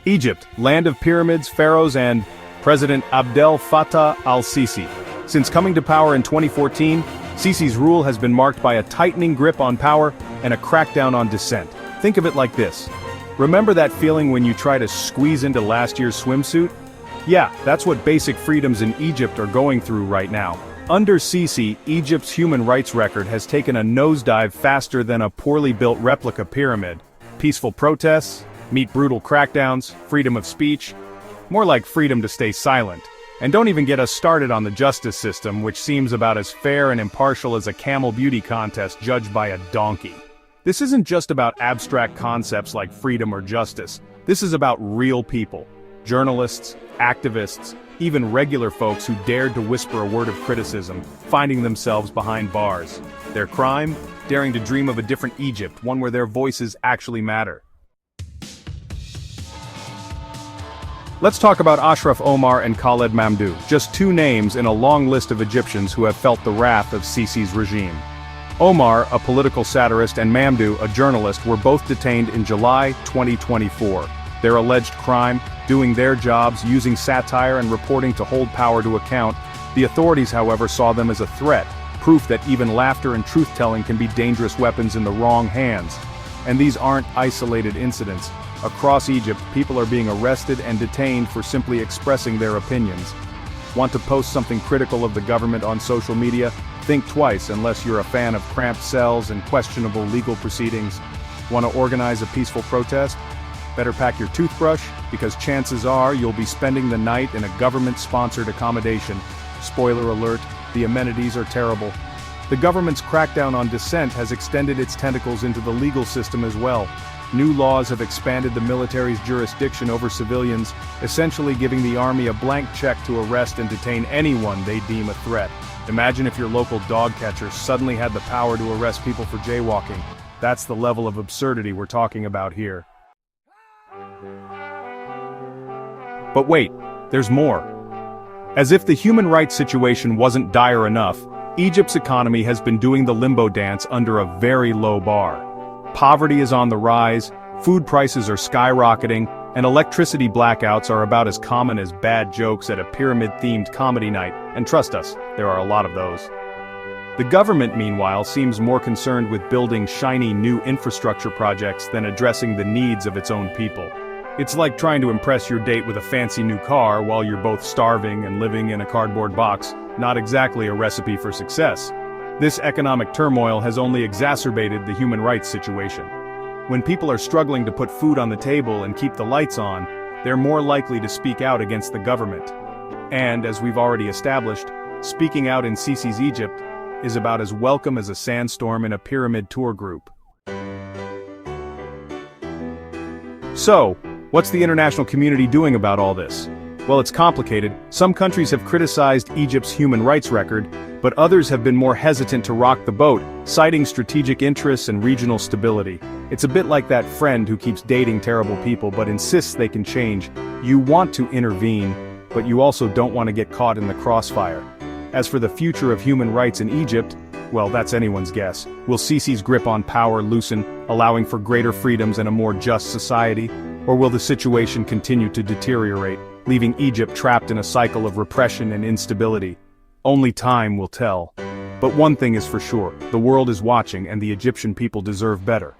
Egypt, land of pyramids, pharaohs, and President Abdel Fattah al-Sisi. Since coming to power in 2014, Sisi's rule has been marked by a tightening grip on power and a crackdown on dissent. Think of it like this. Remember that feeling when you try to squeeze into last year's swimsuit? Yeah, that's what basic freedoms in Egypt are going through right now. Under Sisi, Egypt's human rights record has taken a nosedive faster than a poorly built replica pyramid. Peaceful protests, meet brutal crackdowns, freedom of speech. More like freedom to stay silent. And don't even get us started on the justice system, which seems about as fair and impartial as a camel beauty contest judged by a donkey. This isn't just about abstract concepts like freedom or justice. This is about real people. Journalists, activists, even regular folks who dared to whisper a word of criticism, finding themselves behind bars. Their crime? Daring to dream of a different Egypt, one where their voices actually matter. Let's talk about Ashraf Omar and Khaled Mamdouh, just two names in a long list of Egyptians who have felt the wrath of Sisi's regime. Omar, a political satirist, and Mamdouh, a journalist, were both detained in July 2024. Their alleged crime, doing their jobs, using satire and reporting to hold power to account. The authorities, however, saw them as a threat, proof that even laughter and truth-telling can be dangerous weapons in the wrong hands. And these aren't isolated incidents. Across Egypt, people are being arrested and detained for simply expressing their opinions. Want to post something critical of the government on social media? Think twice unless you're a fan of cramped cells and questionable legal proceedings. Want to organize a peaceful protest? Better pack your toothbrush, because chances are you'll be spending the night in a government-sponsored accommodation. Spoiler alert, the amenities are terrible. The government's crackdown on dissent has extended its tentacles into the legal system as well. New laws have expanded the military's jurisdiction over civilians, essentially giving the army a blank check to arrest and detain anyone they deem a threat. Imagine if your local dog catcher suddenly had the power to arrest people for jaywalking. That's the level of absurdity we're talking about here. But wait, there's more. As if the human rights situation wasn't dire enough, Egypt's economy has been doing the limbo dance under a very low bar. Poverty is on the rise, food prices are skyrocketing, and electricity blackouts are about as common as bad jokes at a pyramid-themed comedy night, and trust us, there are a lot of those. The government, meanwhile, seems more concerned with building shiny new infrastructure projects than addressing the needs of its own people. It's like trying to impress your date with a fancy new car while you're both starving and living in a cardboard box, not exactly a recipe for success. This economic turmoil has only exacerbated the human rights situation. When people are struggling to put food on the table and keep the lights on, they're more likely to speak out against the government. And, as we've already established, speaking out in Sisi's Egypt is about as welcome as a sandstorm in a pyramid tour group. So, what's the international community doing about all this? Well, it's complicated. Some countries have criticized Egypt's human rights record, but others have been more hesitant to rock the boat, citing strategic interests and regional stability. It's a bit like that friend who keeps dating terrible people but insists they can change. You want to intervene, but you also don't want to get caught in the crossfire. As for the future of human rights in Egypt, well, that's anyone's guess. Will Sisi's grip on power loosen, allowing for greater freedoms and a more just society? Or will the situation continue to deteriorate, leaving Egypt trapped in a cycle of repression and instability? Only time will tell. But one thing is for sure, the world is watching and the Egyptian people deserve better.